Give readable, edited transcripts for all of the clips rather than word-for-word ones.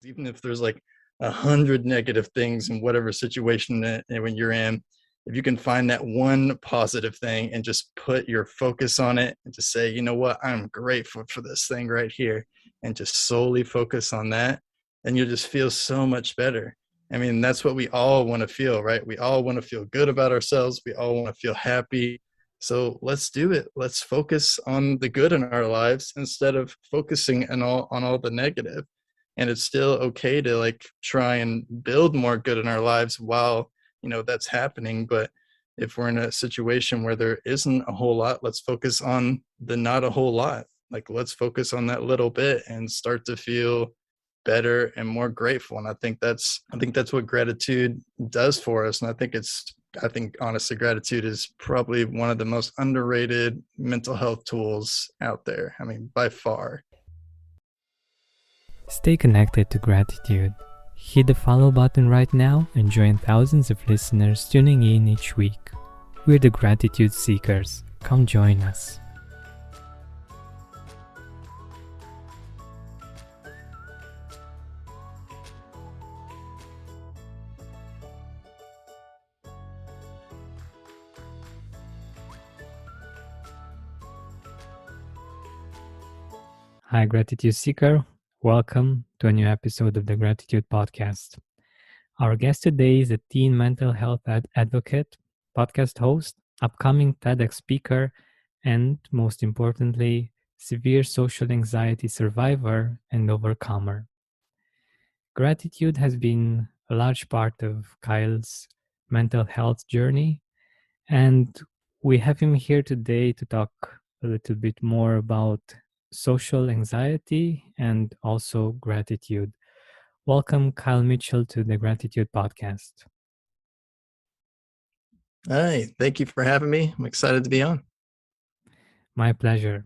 even if there's like 100 negative things in whatever situation when you're in, if you can find that one positive thing and just put your focus on it and just say, you know what, I'm grateful for this thing right here, and just solely focus on that, and you'll just feel so much better. I mean, that's what we all want to feel, right? We all want to feel good about ourselves. We all want to feel happy. So let's do it. Let's focus on the good in our lives instead of focusing on all the negative. And it's still okay to like try and build more good in our lives while, that's happening. But if we're in a situation where there isn't a whole lot, let's focus on the not a whole lot. Like, let's focus on that little bit and start to feel better and more grateful. And I think that's what gratitude does for us. And I think honestly, gratitude is probably one of the most underrated mental health tools out there. I mean, by far. Stay connected to gratitude. Hit the follow button right now and join thousands of listeners tuning in each week. We're the Gratitude Seekers. Come join us. Hi, Gratitude Seeker. Welcome to a new episode of the Gratitude Podcast. Our guest today is a teen mental health advocate, podcast host, upcoming TEDx speaker, and most importantly, severe social anxiety survivor and overcomer. Gratitude has been a large part of Kyle's mental health journey, and we have him here today to talk a little bit more about social anxiety and also gratitude. Welcome, Kyle Mitchell, to the Gratitude Podcast. Hi, thank you for having me. I'm excited to be on. My pleasure.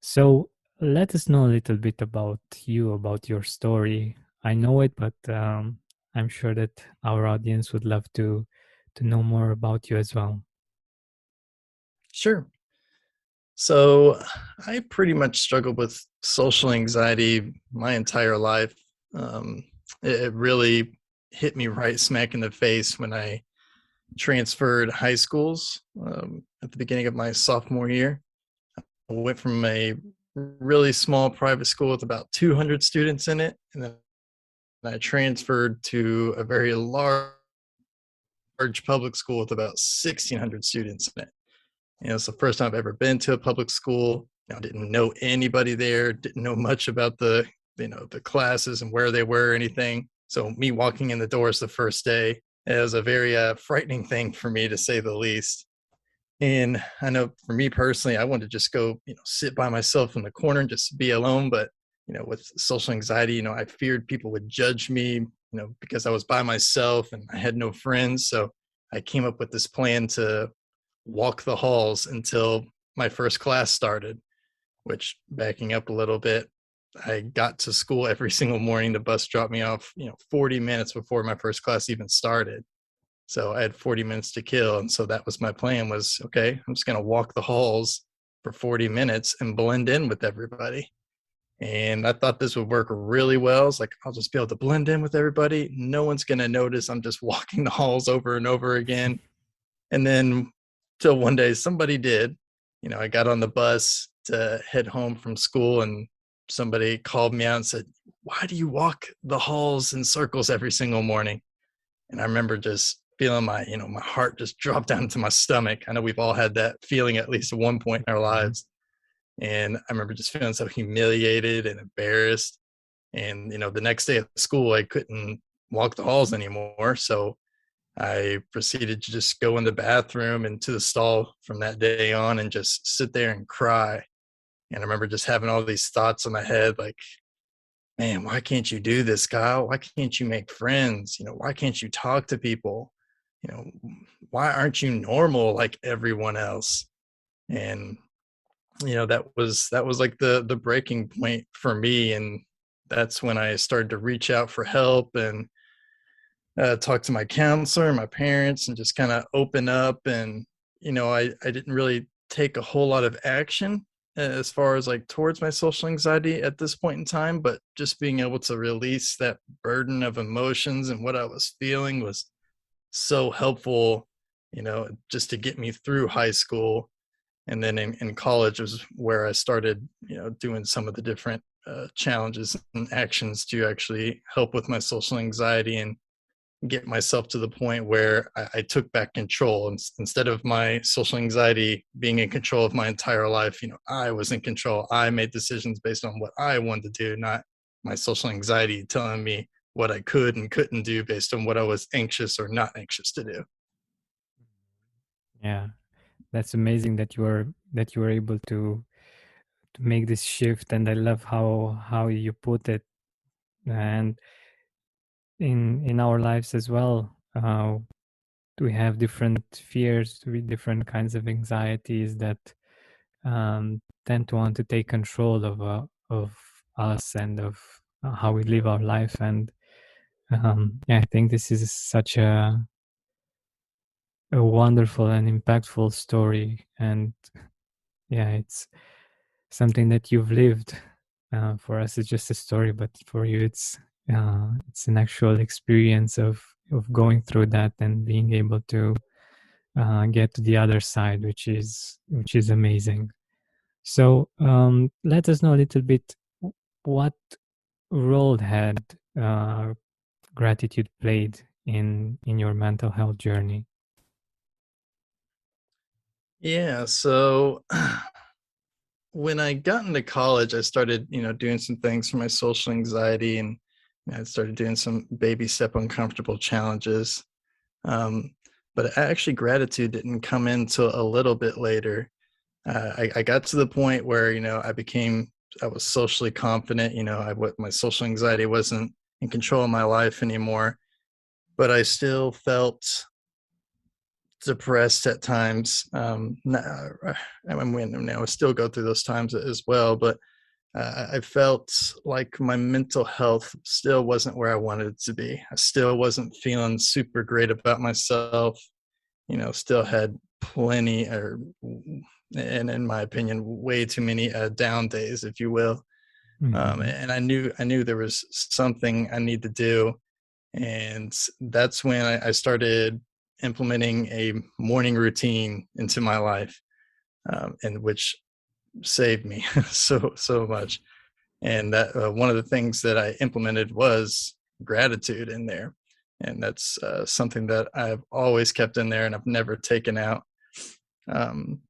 So, let us know a little bit about you, about your story. I know it, but I'm sure that our audience would love to know more about you as well. Sure. So I pretty much struggled with social anxiety my entire life. Um, it really hit me right smack in the face when I transferred high schools at the beginning of my sophomore year. I went from a really small private school with about 200 students in it, and then I transferred to a very large public school with about 1,600 students in it. It's the first time I've ever been to a public school. I didn't know anybody there, didn't know much about the classes and where they were or anything. So me walking in the doors the first day, it was a very frightening thing for me, to say the least. And I know for me personally, I wanted to just go, sit by myself in the corner and just be alone. But, with social anxiety, I feared people would judge me, because I was by myself and I had no friends. So I came up with this plan to walk the halls until my first class started, which, backing up a little bit, I got to school every single morning. The bus dropped me off, 40 minutes before my first class even started. So I had 40 minutes to kill. And so that was my plan, was, okay, I'm just going to walk the halls for 40 minutes and blend in with everybody. And I thought this would work really well. It's like, I'll just be able to blend in with everybody. No one's going to notice I'm just walking the halls over and over again. And then till one day somebody did. I got on the bus to head home from school, and somebody called me out and said, "Why do you walk the halls in circles every single morning?" And I remember just feeling my heart just drop down to my stomach. I know we've all had that feeling at least at one point in our lives. And I remember just feeling so humiliated and embarrassed. And, the next day at school, I couldn't walk the halls anymore. So I proceeded to just go in the bathroom and to the stall from that day on and just sit there and cry. And I remember just having all these thoughts in my head, like, man, why can't you do this, Kyle? Why can't you make friends? Why can't you talk to people? You know, why aren't you normal like everyone else? And that was like the breaking point for me. And that's when I started to reach out for help and talk to my counselor and my parents and just kind of open up. And I didn't really take a whole lot of action, as far as like towards my social anxiety at this point in time, but just being able to release that burden of emotions and what I was feeling was so helpful, just to get me through high school. And then in college was where I started, doing some of the different challenges and actions to actually help with my social anxiety and get myself to the point where I took back control. And instead of my social anxiety being in control of my entire life, I was in control. I made decisions based on what I wanted to do, not my social anxiety telling me what I could and couldn't do based on what I was anxious or not anxious to do. Yeah, that's amazing that you were able to make this shift, and I love how you put it. And in our lives as well, we have different fears, with different kinds of anxieties that tend to want to take control of us and of how we live our life. And yeah, I think this is such a wonderful and impactful story. And yeah, it's something that you've lived. For us, it's just a story, but for you, it's an actual experience of going through that and being able to get to the other side, which is amazing. So let us know a little bit what role had uh, gratitude played in your mental health journey. Yeah. So when I got into college, I started, doing some things for my social anxiety, and I started doing some baby step uncomfortable challenges. Um, but actually, gratitude didn't come in till a little bit later. I got to the point where, I was socially confident. My social anxiety wasn't in control of my life anymore, but I still felt depressed at times. I mean, I still go through those times as well, but I felt like my mental health still wasn't where I wanted it to be. I still wasn't feeling super great about myself. Still had plenty, and in my opinion, way too many down days, if you will. Mhm. And I knew there was something I need to do, and that's when I started implementing a morning routine into my life, and which saved me so much. And that one of the things that I implemented was gratitude in there, and that's something that I've always kept in there and I've never taken out. um,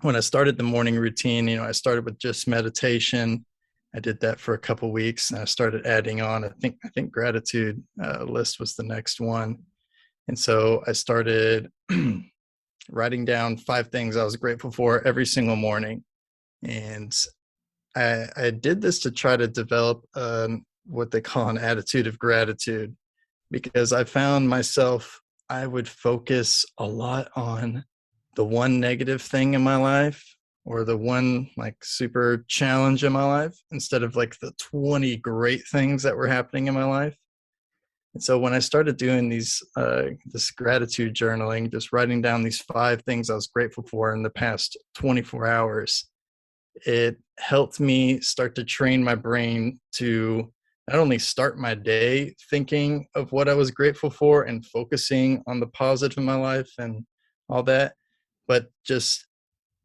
when I started the morning routine, I started with just meditation. I did that for a couple weeks, and I started adding on. I think gratitude list was the next one, and so I started writing down 5 things I was grateful for every single morning. And I did this to try to develop what they call an attitude of gratitude, because I found myself, I would focus a lot on the one negative thing in my life, or the one like super challenge in my life, instead of like the 20 great things that were happening in my life. And so when I started doing this gratitude journaling, just writing down these 5 things I was grateful for in the past 24 hours, it helped me start to train my brain to not only start my day thinking of what I was grateful for and focusing on the positive in my life and all that, but just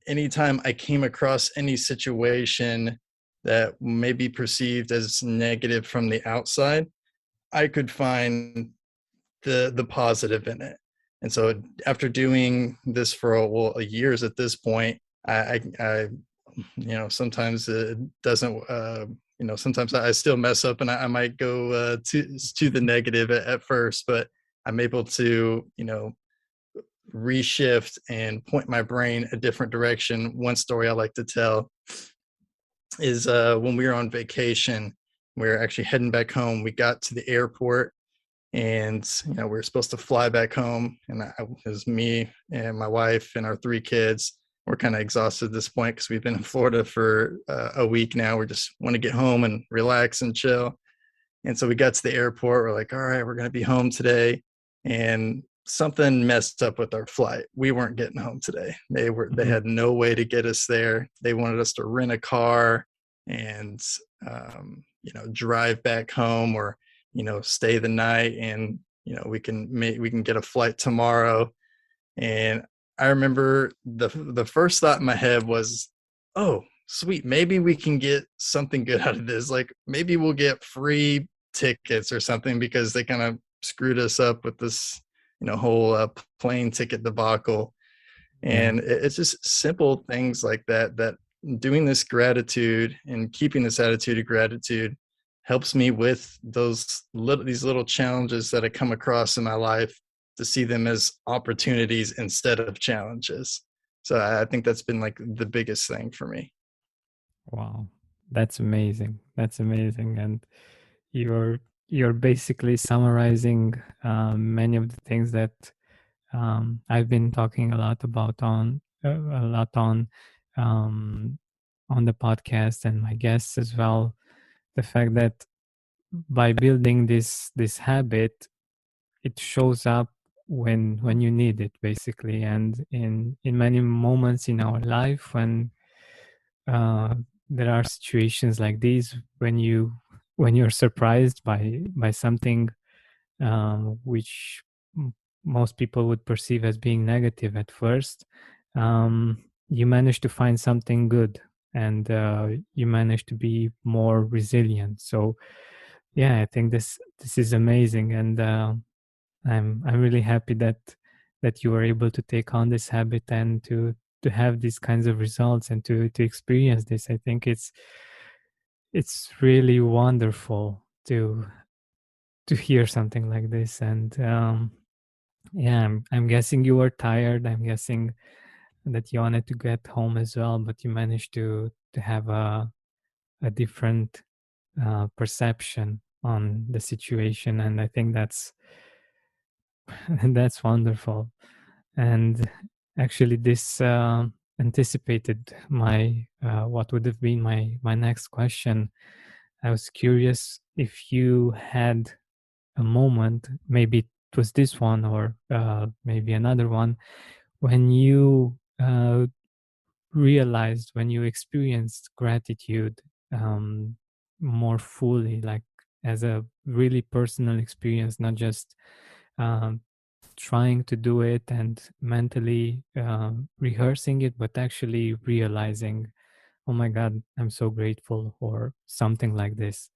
anytime I came across any situation that may be perceived as negative from the outside, I could find the positive in it. And so after doing this for years at this point, I sometimes it doesn't, sometimes I still mess up, and I might go to the negative at first, but I'm able to, reshift and point my brain a different direction. One story I like to tell is when we were on vacation, we were actually heading back home. We got to the airport, and we were supposed to fly back home, and it was me and my wife and our 3 kids. We're kind of exhausted at this point because we've been in Florida for a week now. We just want to get home and relax and chill. And so we got to the airport. We're like, all right, we're going to be home today. And something messed up with our flight. We weren't getting home today. They Mhm. had no way to get us there. They wanted us to rent a car and drive back home, or stay the night, and we can get a flight tomorrow. And I remember the first thought in my head was, oh, sweet, maybe we can get something good out of this. Like maybe we'll get free tickets or something, because they kind of screwed us up with this, whole plane ticket debacle. Yeah. And it's just simple things like that, that doing this gratitude and keeping this attitude of gratitude helps me with these little challenges that I come across in my life, to see them as opportunities instead of challenges. So I think that's been like the biggest thing for me. Wow. That's amazing. That's amazing. And you're you're basically summarizing many of the things that I've been talking a lot about um, on the podcast and my guests as well. The fact that by building this habit, it shows up when you need it, basically, and in many moments in our life when uh, there are situations like these when you're surprised by something which most people would perceive as being negative at first. You manage to find something good, and you manage to be more resilient. So, yeah, I think this is amazing, and I'm really happy that you were able to take on this habit and to have these kinds of results and to experience this. I think it's really wonderful to hear something like this. And yeah, I'm guessing you were tired. I'm guessing that you wanted to get home as well, but you managed to have a different perception on the situation, and I think that's that's wonderful. And actually, this anticipated my what would have been my next question. I was curious if you had a moment, maybe it was this one or maybe another one, when you realized, when you experienced gratitude more fully, like as a really personal experience, not just um, trying to do it and mentally rehearsing it, but actually realizing, oh my God, I'm so grateful, or something like this.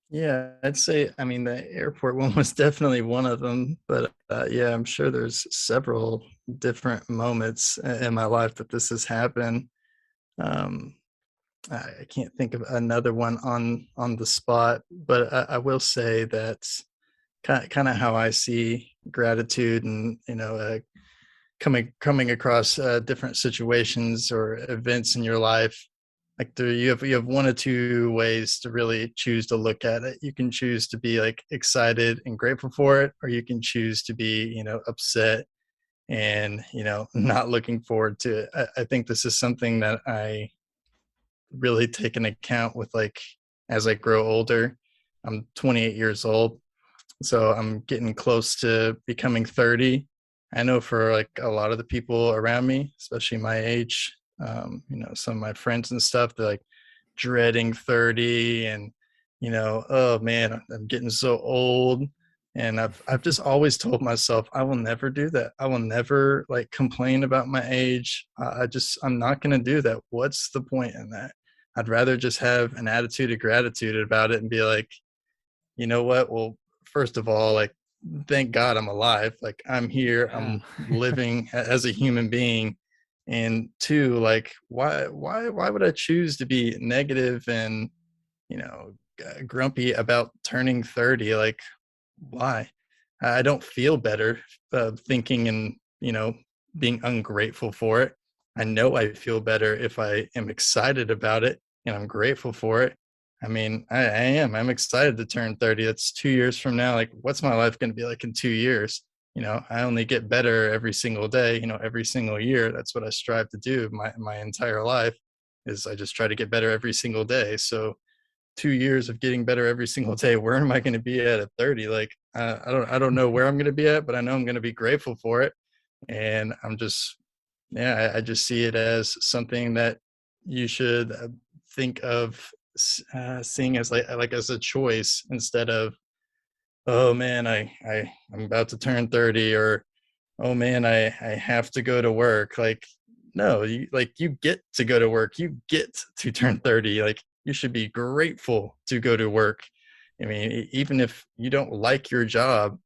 Yeah, I'd say, I mean, the airport one was definitely one of them, but yeah, I'm sure there's several different moments in my life that this has happened. Um, I can't think of another one on the spot, but I will say that kind of how I see gratitude, and coming across different situations or events in your life. Like you have one or two ways to really choose to look at it. You can choose to be like excited and grateful for it, or you can choose to be upset and not looking forward to it. I think this is something that I really take into account with, like, as I grow older. I'm 28 years old, so I'm getting close to becoming 30. I know for like a lot of the people around me, especially my age, some of my friends and stuff, they're like dreading 30, and oh man, I'm getting so old. And I've just always told myself I will never do that. I will never like complain about my age. I'm not going to do that. What's the point in that? I'd rather just have an attitude of gratitude about it and be like, you know what? Well, first of all, like, thank God I'm alive. Like, I'm here, Yeah. I'm living as a human being. And two, like, why would I choose to be negative and, grumpy about turning 30? Like, why? I don't feel better thinking and, being ungrateful for it. I know I feel better if I am excited about it and I'm grateful for it. I mean, I am. I'm excited to turn 30. That's 2 years from now. Like, what's my life going to be like in 2 years? I only get better every single day, every single year. That's what I strive to do my entire life, is I just try to get better every single day. So 2 years of getting better every single day, where am I going to be at 30? Like, I don't know where I'm going to be at, but I know I'm going to be grateful for it. And I'm just, yeah, I just see it as something that you should think of seeing as like as a choice instead of, oh man, I'm about to turn 30, or oh man, I have to go to work. Like, no, you get to go to work. You get to turn 30. Like, you should be grateful to go to work. I mean, even if you don't like your job,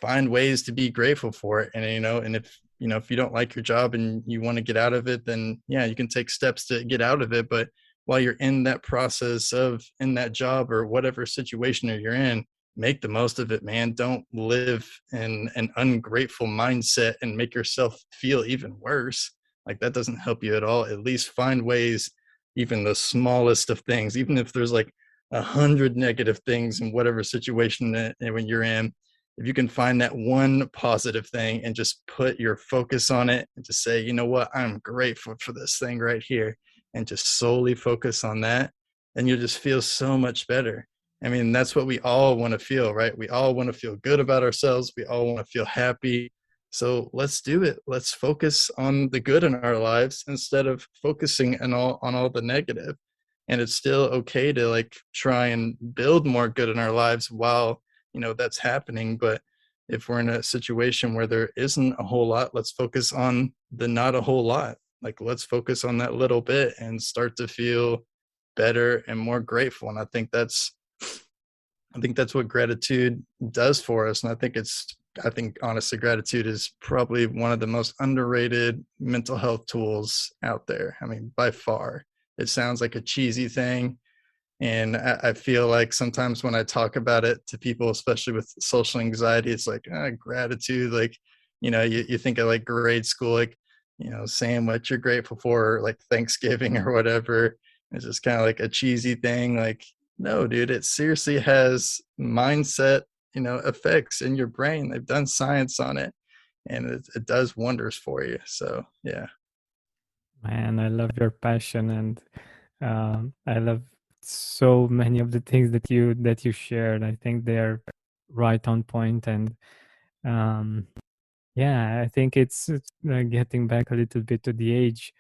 find ways to be grateful for it. And and if you don't like your job and you want to get out of it, then yeah, you can take steps to get out of it. But while you're in that process of in that job or whatever situation you're in, make the most of it, man. Don't live in an ungrateful mindset and make yourself feel even worse. Like, that doesn't help you at all. At least find ways, even the smallest of things, even if there's like 100 negative things in whatever situation that when you're in, if you can find that one positive thing and just put your focus on it and just say, you know what, I'm grateful for this thing right here, and just solely focus on that, then you'll just feel so much better. I mean, that's what we all want to feel, right? We all want to feel good about ourselves. We all want to feel happy. So let's do it. Let's focus on the good in our lives instead of focusing on all the negative. And it's still okay to like try and build more good in our lives while that's happening. But if we're in a situation where there isn't a whole lot, let's focus on the not a whole lot. Like, let's focus on that little bit and start to feel better and more grateful. And I think that's what gratitude does for us. And I think honestly, gratitude is probably one of the most underrated mental health tools out there. I mean, by far. It sounds like a cheesy thing, and I feel like sometimes when I talk about it to people, especially with social anxiety, it's like gratitude. Like, you think of like grade school, like, saying what you're grateful for, like Thanksgiving or whatever. It's just kind of like a cheesy thing. Like, no, dude, it seriously has mindset, effects in your brain. They've done science on it, and it does wonders for you. So, yeah. Man, I love your passion, and I love so many of the things that you shared. I think they're right on point, and um, yeah, I think it's getting back a little bit to the age.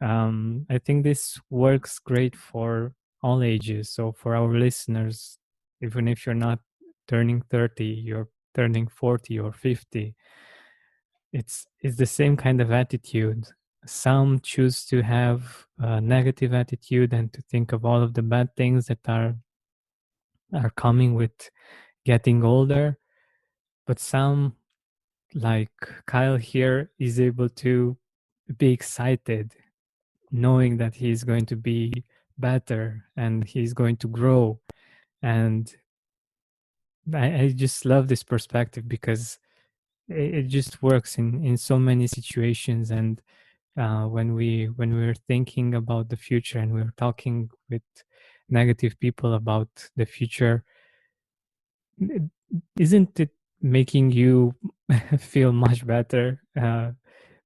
I think this works great for all ages. So for our listeners, even if you're not turning 30, you're turning 40 or 50, it's the same kind of attitude. Some choose to have a negative attitude and to think of all of the bad things that are coming with getting older, but some, like Kyle here, is able to be excited knowing that he's going to be better and he's going to grow. And I just love this perspective because it just works in so many situations. And when we're thinking about the future and we're talking with negative people about the future, isn't it making you feel much better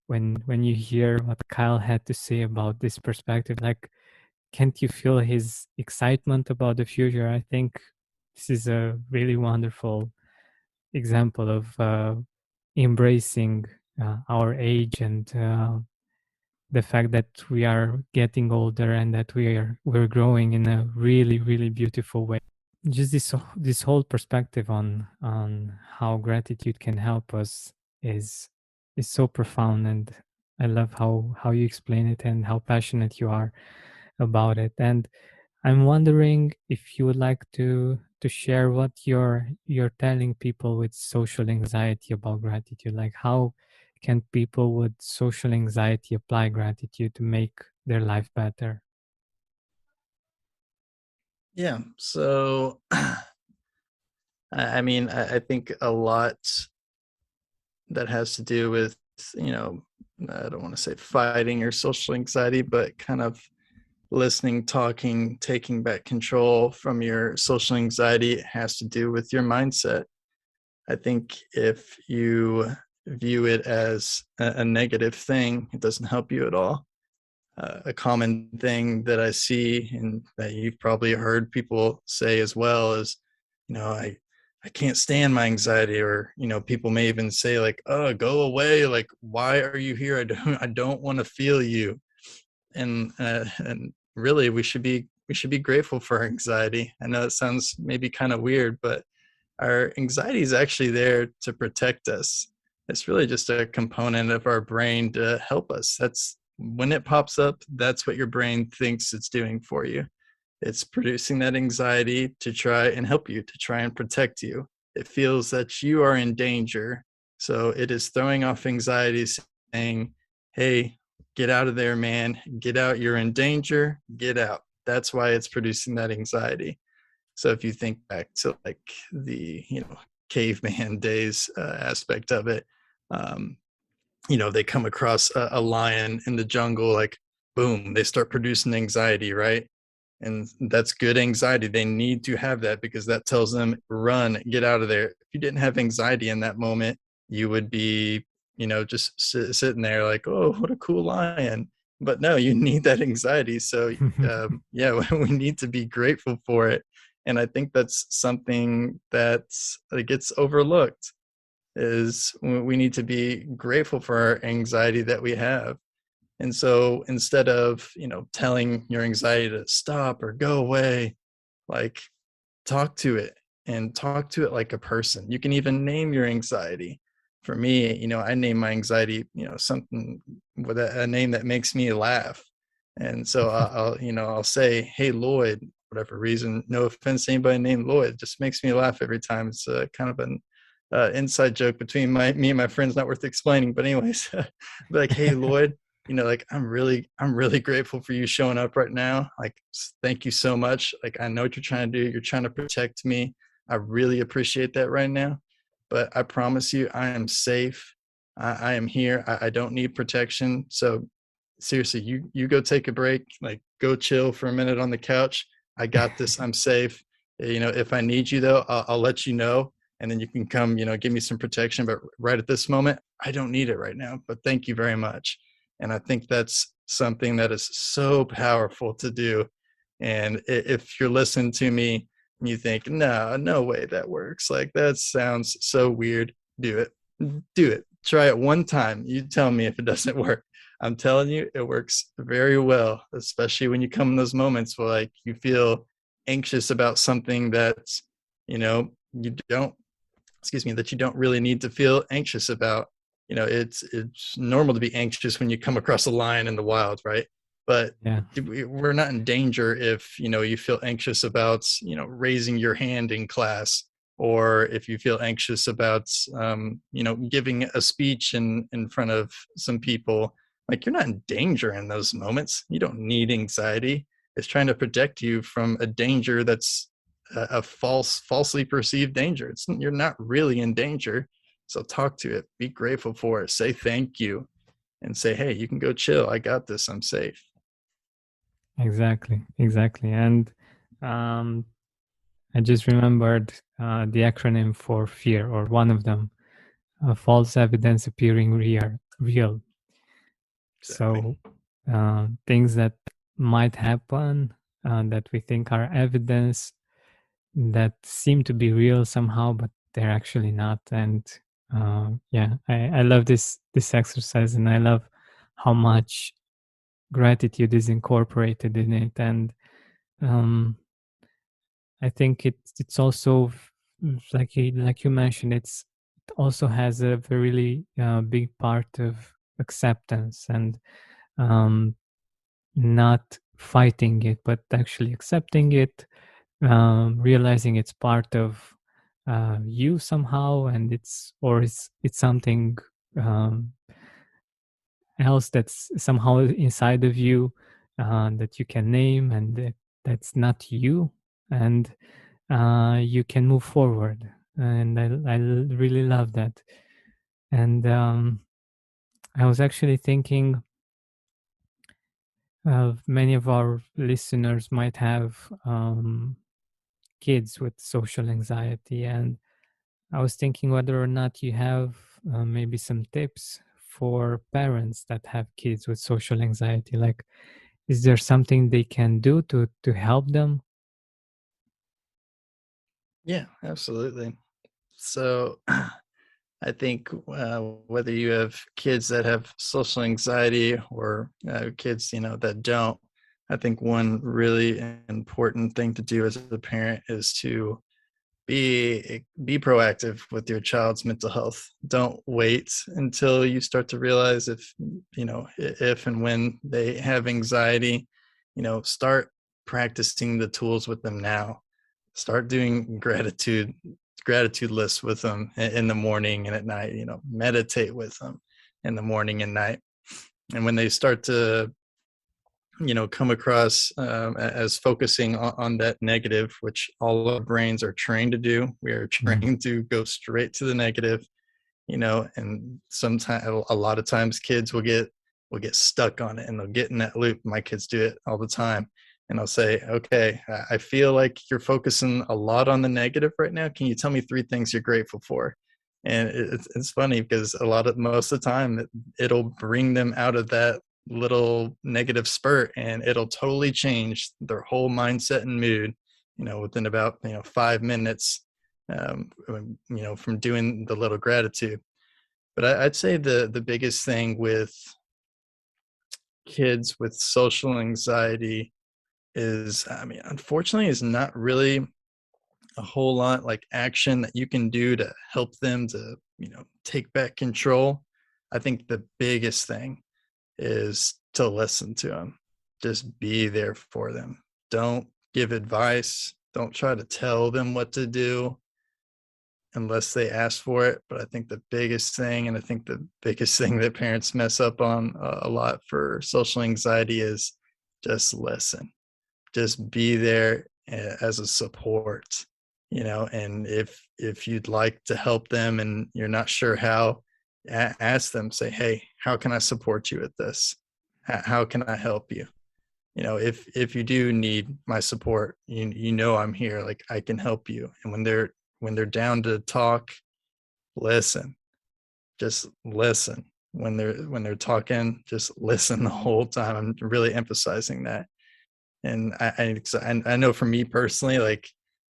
when you hear what Kyle had to say about this perspective? Like, can't you feel his excitement about the future? I think this is a really wonderful example of embracing our age and the fact that we are getting older and that we're growing in a really, really beautiful way. Just this whole perspective on how gratitude can help us is is so profound, and I love how you explain it and how passionate you are about it. And I'm wondering if you would like to share what you're telling people with social anxiety about gratitude. Like, how can people with social anxiety apply gratitude to make their life better? Yeah. So, I mean, I think a lot that has to do with, you know, I don't want to say fighting your social anxiety, but kind of listening, talking, taking back control from your social anxiety. It has to do with your mindset. I think if you view it as a negative thing, it doesn't help you at all. A common thing that I see and that you've probably heard people say as well is, I I can't stand my anxiety, or people may even say like, oh, go away, like, why are you here? I don't want to feel you. And really, we should be grateful for our anxiety. I know it sounds maybe kind of weird, but our anxiety is actually there to protect us. It's really just a component of our brain to help us. That's when it pops up, that's what your brain thinks it's doing for you. It's producing that anxiety to try and help you, to try and protect you. It feels that you are in danger. So it is throwing off anxiety, saying, hey, get out of there, man. Get out. You're in danger. Get out. That's why it's producing that anxiety. So if you think back to like the, caveman days aspect of it, um, they come across a lion in the jungle, like, boom, they start producing anxiety, right? And that's good anxiety. They need to have that because that tells them, run, get out of there. If you didn't have anxiety in that moment, you would be, just sitting there like, oh, what a cool lion. But no, you need that anxiety. So, yeah, we need to be grateful for it. And I think that's something that gets overlooked, is we need to be grateful for our anxiety that we have. And so instead of, telling your anxiety to stop or go away, like, talk to it, and talk to it like a person. You can even name your anxiety. For me, I name my anxiety, something with a name that makes me laugh. And so I'll say, hey, Lloyd, whatever reason, no offense to anybody named Lloyd, just makes me laugh every time. It's kind of an inside joke between me and my friends, not worth explaining. But anyways, be like, hey, Lloyd, like, I'm really grateful for you showing up right now. Like, thank you so much. Like, I know what you're trying to do. You're trying to protect me. I really appreciate that right now. But I promise you, I am safe. I am here. I don't need protection. So seriously, you go take a break, like, go chill for a minute on the couch. I got this. I'm safe. If I need you though, I'll let you know, and then you can come, give me some protection. But right at this moment, I don't need it right now. But thank you very much. And I think that's something that is so powerful to do. And if you're listening to me and you think, no way that works, like, that sounds so weird, do it. Do it. Try it one time. You tell me if it doesn't work. I'm telling you, it works very well, especially when you come in those moments where, like, you feel anxious about something that's, you don't, excuse me, that you don't really need to feel anxious about. It's normal to be anxious when you come across a lion in the wild, right? But Yeah, we're not in danger if, you feel anxious about, raising your hand in class, or if you feel anxious about, giving a speech in front of some people. Like, you're not in danger in those moments. You don't need anxiety. It's trying to protect you from a danger that's a falsely perceived danger. You're not really in danger. So talk to it, be grateful for it, say thank you, and say, hey, you can go chill. I got this. I'm safe. exactly, exactly. And um, I just remembered the acronym for fear, or one of them, false evidence appearing real. Exactly. So things that might happen that we think are evidence that seem to be real somehow, but they're actually not. And yeah, I love this exercise, and I love how much gratitude is incorporated in it. And um, I think it's also like you mentioned, it also has a really big part of acceptance, and um, not fighting it, but actually accepting it, realizing it's part of you somehow, and it's something um, else that's somehow inside of you that you can name, and that's not you, and you can move forward. And I really love that. And I was actually thinking of many of our listeners might have kids with social anxiety, and I was thinking whether or not you have maybe some tips for parents that have kids with social anxiety. Like, is there something they can do to help them? Yeah, absolutely. So I think whether you have kids that have social anxiety or kids, that don't, I think one really important thing to do as a parent is to be proactive with your child's mental health. Don't wait until you start to realize if and when they have anxiety. Start practicing the tools with them now. Start doing gratitude lists with them in the morning and at night. Meditate with them in the morning and night. And when they start to come across as focusing on that negative, which all our brains are trained to do. We are Yeah. trained to go straight to the negative, and sometimes a lot of times kids will get stuck on it and they'll get in that loop. My kids do it all the time. And I'll say, okay, I feel like you're focusing a lot on the negative right now. Can you tell me 3 things you're grateful for? And it's funny because most of the time it'll bring them out of that little negative spurt, and it'll totally change their whole mindset and mood, within about 5 minutes, from doing the little gratitude. But I'd say the biggest thing with kids with social anxiety is, I mean, unfortunately, is not really a whole lot like action that you can do to help them to take back control. I think the biggest thing is to listen to them. Just be there for them. Don't give advice. Don't try to tell them what to do unless they ask for it. But I think the biggest thing, and I think the biggest thing that parents mess up on a lot for social anxiety is just listen. Just be there as a support, and if you'd like to help them and you're not sure how, ask them, say, hey, how can I support you with this? How can I help you? If you do need my support, I'm here, like I can help you. And when they're down to talk, listen. Just listen. When they're talking, just listen the whole time. I'm really emphasizing that. And I know for me personally, like,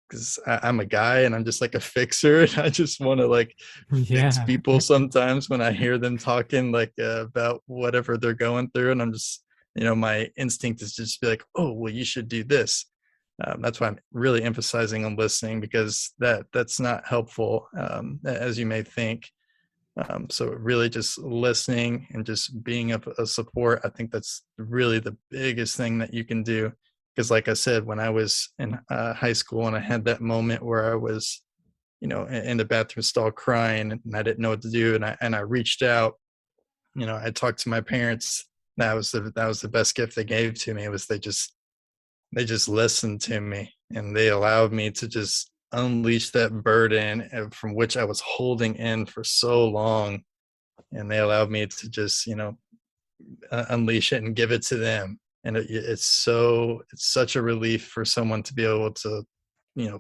because I'm a guy and I'm just like a fixer, and I just want to like fix Yeah. people sometimes when I hear them talking like about whatever they're going through, and I'm just, my instinct is just be like, oh, well, you should do this. That's why I'm really emphasizing on listening, because that's not helpful, as you may think. So really just listening and just being a support, I think that's really the biggest thing that you can do. Because like I said, when I was in high school and I had that moment where I was, in the bathroom stall crying and I didn't know what to do. And I reached out, I talked to my parents. That was the best gift they gave to me, was they just listened to me, and they allowed me to just unleash that burden from which I was holding in for so long. And they allowed me to just unleash it and give it to them. And it's such a relief for someone to be able to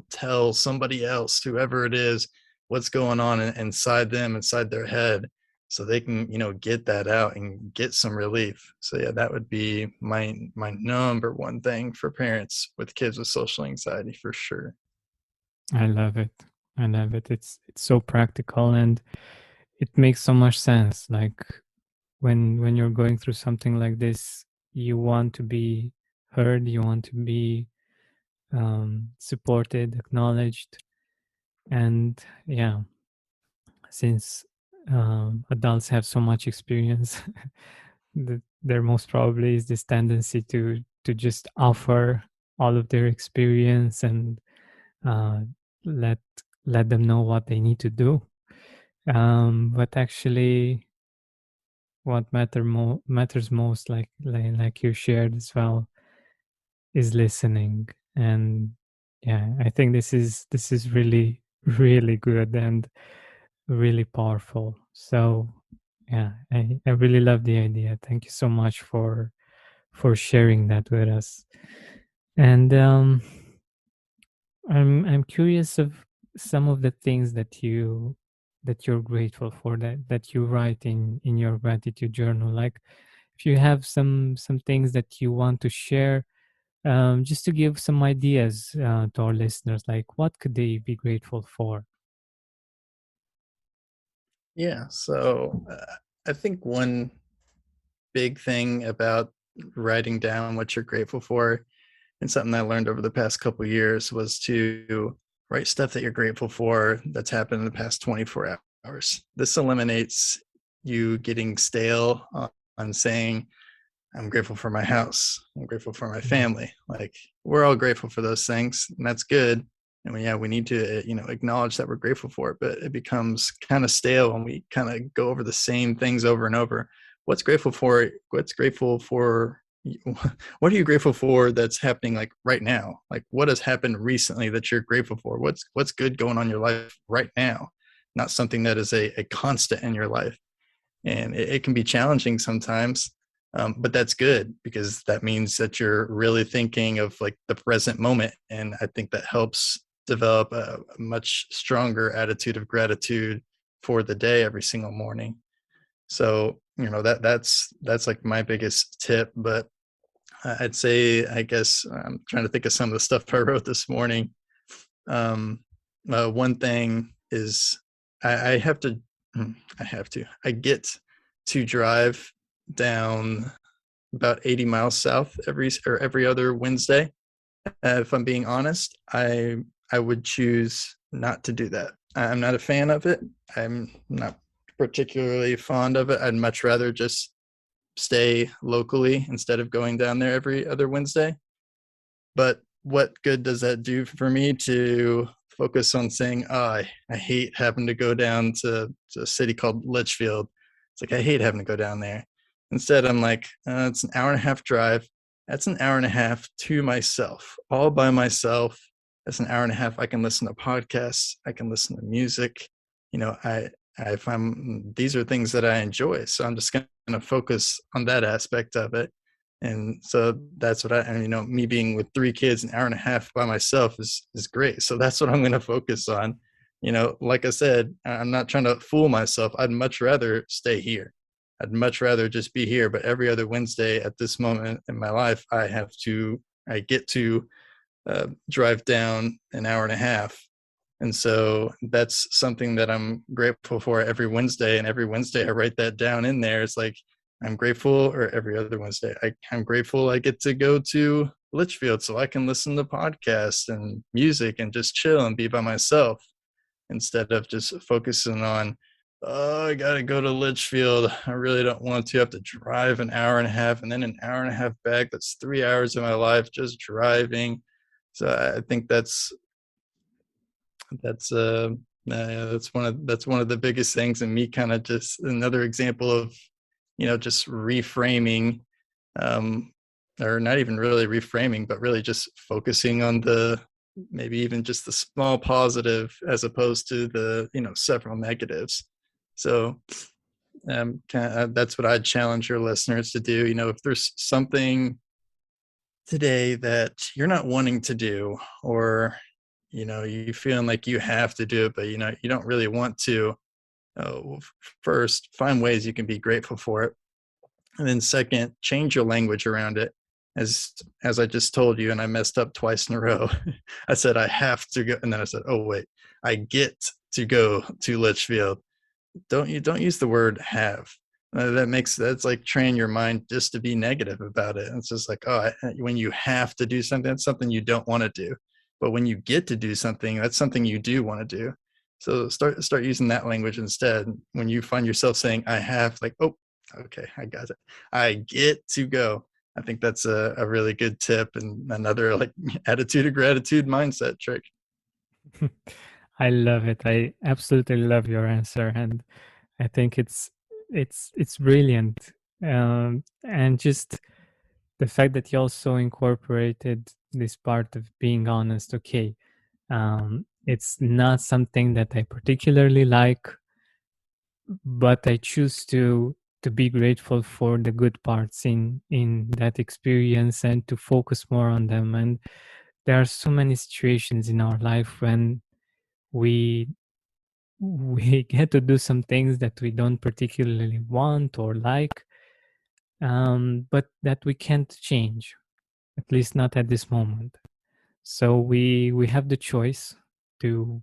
tell somebody else, whoever it is, what's going on inside them, inside their head, so they can get that out and get some relief. So yeah, that would be my number one thing for parents with kids with social anxiety, for sure. I love it. I love it. It's so practical and it makes so much sense. Like when you're going through something like this, you want to be heard, you want to be supported, acknowledged, and yeah, since adults have so much experience, there most probably is this tendency to just offer all of their experience and uh, let let them know what they need to do. But actually, what matters most, like you shared as well, is listening. And yeah, I think this is really really good and really powerful. So yeah, I really love the idea. Thank you so much for sharing that with us. And I'm curious of some of the things that you're grateful for, that you write in your gratitude journal. Like if you have some things that you want to share, just to give some ideas to our listeners, like what could they be grateful for? Yeah. So I think one big thing about writing down what you're grateful for, and something I learned over the past couple years, was to write stuff that you're grateful for that's happened in the past 24 hours. This eliminates you getting stale on saying, I'm grateful for my house. I'm grateful for my Mm. family. Like, we're all grateful for those things, and that's good. And yeah, we need to, acknowledge that we're grateful for it. But it becomes kind of stale when we kind of go over the same things over and over. What's grateful for? What's grateful for? What are you grateful for that's happening like right now? Like, what has happened recently that you're grateful for? What's good going on in your life right now? Not something that is a constant in your life, and it can be challenging sometimes, but that's good because that means that you're really thinking of like the present moment, and I think that helps develop a much stronger attitude of gratitude for the day every single morning. So that's like my biggest tip. But I'd say, I guess, I'm trying to think of some of the stuff I wrote this morning. um, One thing is, I have to, I get to drive down about 80 miles south every other Wednesday. If I'm being honest, I would choose not to do that. I'm not a fan of it. I'm not particularly fond of it. I'd much rather just stay locally instead of going down there every other Wednesday. But what good does that do for me to focus on saying, oh, I hate having to go down to a city called Litchfield? It's like, I hate having to go down there. Instead, I'm like, it's an hour and a half drive. That's an hour and a half to myself, all by myself. That's an hour and a half. I can listen to podcasts. I can listen to music. I find these are things that I enjoy. So I'm just going to focus on that aspect of it. And so that's what me being with three kids, an hour and a half by myself is great. So that's what I'm going to focus on. Like I said, I'm not trying to fool myself. I'd much rather stay here. I'd much rather just be here. But every other Wednesday at this moment in my life, I get to drive down an hour and a half. And so that's something that I'm grateful for every Wednesday. And every Wednesday I write that down in there. It's like, I'm grateful, or every other Wednesday, I'm grateful I get to go to Litchfield so I can listen to podcasts and music and just chill and be by myself, instead of just focusing on, oh, I got to go to Litchfield. I really don't want to have to drive an hour and a half and then an hour and a half back. That's 3 hours of my life just driving. So I think that's that's one of the biggest things, and me kind of just another example of just reframing, um, or not even really reframing, but really just focusing on the maybe even just the small positive as opposed to the several negatives. So that's what I'd challenge your listeners to do. If there's something today that you're not wanting to do, or you feeling like you have to do it, but you don't really want to, uh, first find ways you can be grateful for it, and then second, change your language around it. As I just told you, and I messed up twice in a row. I said I have to go, and then I said, oh wait, I get to go to Litchfield. Don't use the word have. That's like train your mind just to be negative about it. It's just like, oh, when you have to do something, that's something you don't want to do. But when you get to do something, that's something you do want to do. So start using that language instead. When you find yourself saying I have, like, oh, okay, I got it, I get to go. I think that's a really good tip, and another like attitude of gratitude mindset trick. I love it. I absolutely love your answer, and I think it's brilliant. And just the fact that you also incorporated this part of being honest. Okay, it's not something that I particularly like, but I choose to be grateful for the good parts in that experience and to focus more on them. And there are so many situations in our life when we we get to do some things that we don't particularly want or like, but that we can't change, at least not at this moment. So we have the choice to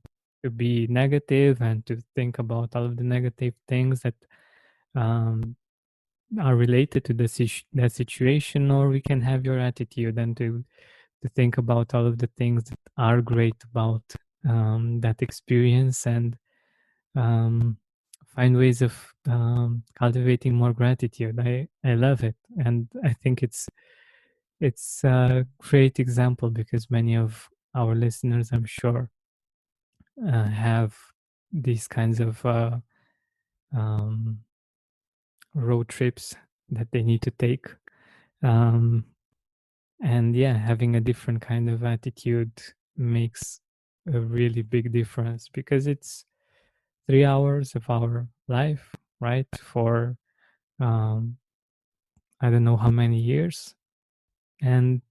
be negative and to think about all of the negative things that um, are related to that situation, or we can have your attitude and to think about all of the things that are great about that experience, and um, find ways of cultivating more gratitude. I love it, and I think it's a great example because many of our listeners, I'm sure, have these kinds of um, road trips that they need to take. Um, and yeah, having a different kind of attitude makes a really big difference because it's 3 hours of our life, right? For um, I don't know how many years, and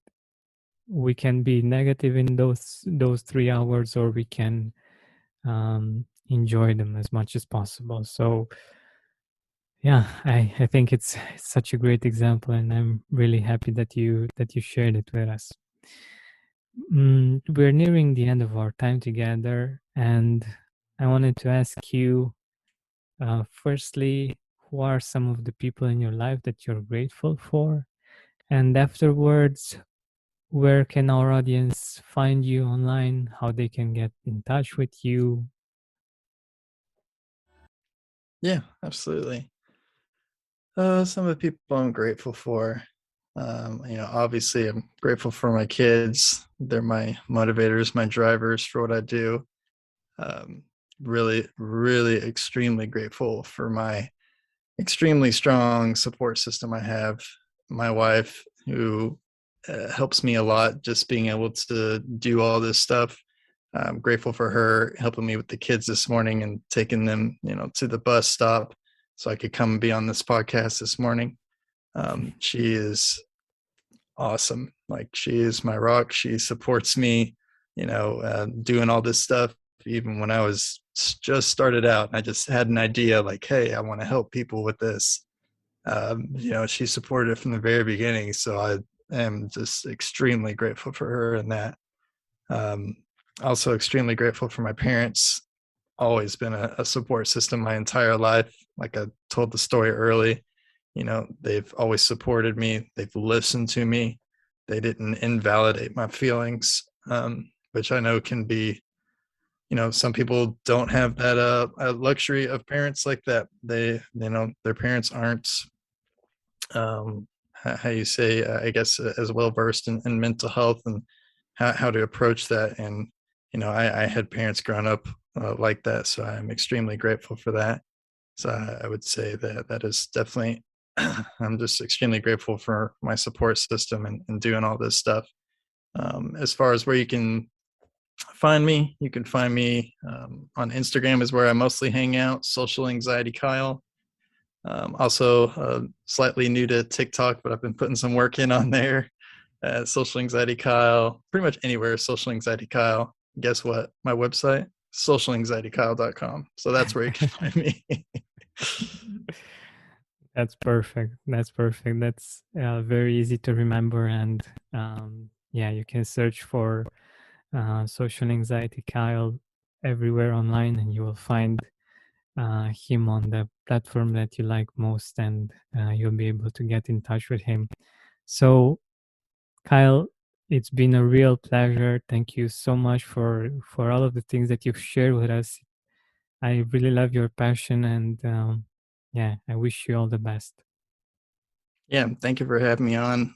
we can be negative in those 3 hours, or we can enjoy them as much as possible. So yeah, I think it's such a great example, and I'm really happy that you shared it with us. We're nearing the end of our time together, and I wanted to ask you, firstly, who are some of the people in your life that you're grateful for? And afterwards, where can our audience find you online? How they can get in touch with you? Yeah, absolutely. Some of the people I'm grateful for. Obviously, I'm grateful for my kids. They're my motivators, my drivers for what I do. Um, really, really extremely grateful for my extremely strong support system I have. My wife, who helps me a lot, just being able to do all this stuff. I'm grateful for her helping me with the kids this morning and taking them, to the bus stop so I could come and be on this podcast this morning. She is awesome. Like, she is my rock. She supports me, doing all this stuff. Even when I was just started out, I just had an idea like, hey, I want to help people with this. She supported it from the very beginning. So I am just extremely grateful for her and that. Um, Also extremely grateful for my parents. Always been a support system my entire life. Like I told the story early, they've always supported me. They've listened to me. They didn't invalidate my feelings, which I know can be, some people don't have that luxury of parents like that. Their parents aren't, how you say, I guess, as well versed in mental health and how to approach that. And, I had parents growing up like that. So I'm extremely grateful for that. So I would say that is definitely, I'm just extremely grateful for my support system and doing all this stuff. As far as where you can find me, you can find me on Instagram is where I mostly hang out, Social Anxiety Kyle. Also slightly new to TikTok, but I've been putting some work in on there. Social Anxiety Kyle, pretty much anywhere, Social Anxiety Kyle. Guess what? My website, socialanxietykyle.com. So that's where you can find me. That's perfect. That's perfect. That's very easy to remember. And yeah, you can search for Social Anxiety Kyle everywhere online, and you will find him on the platform that you like most, and you'll be able to get in touch with him. So, Kyle, it's been a real pleasure. Thank you so much for all of the things that you've shared with us. I really love your passion, and yeah, I wish you all the best. Yeah, thank you for having me on.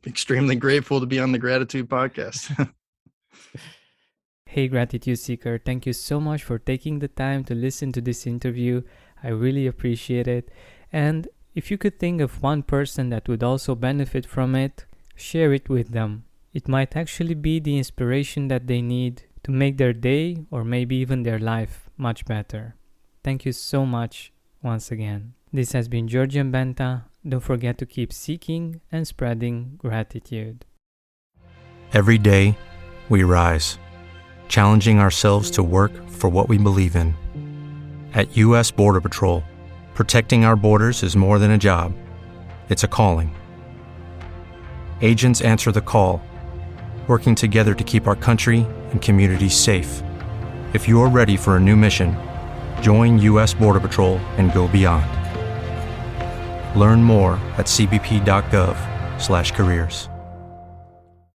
Extremely grateful to be on the Gratitude Podcast. Hey, Gratitude Seeker, thank you so much for taking the time to listen to this interview. I really appreciate it. And if you could think of one person that would also benefit from it, share it with them. It might actually be the inspiration that they need to make their day or maybe even their life much better. Thank you so much once again. This has been Georgian Benta. Don't forget to keep seeking and spreading gratitude. Every day, we rise, challenging ourselves to work for what we believe in. At U.S. Border Patrol, protecting our borders is more than a job. It's a calling. Agents answer the call, working together to keep our country and communities safe. If you're ready for a new mission, join U.S. Border Patrol and go beyond. Learn more at cbp.gov/careers.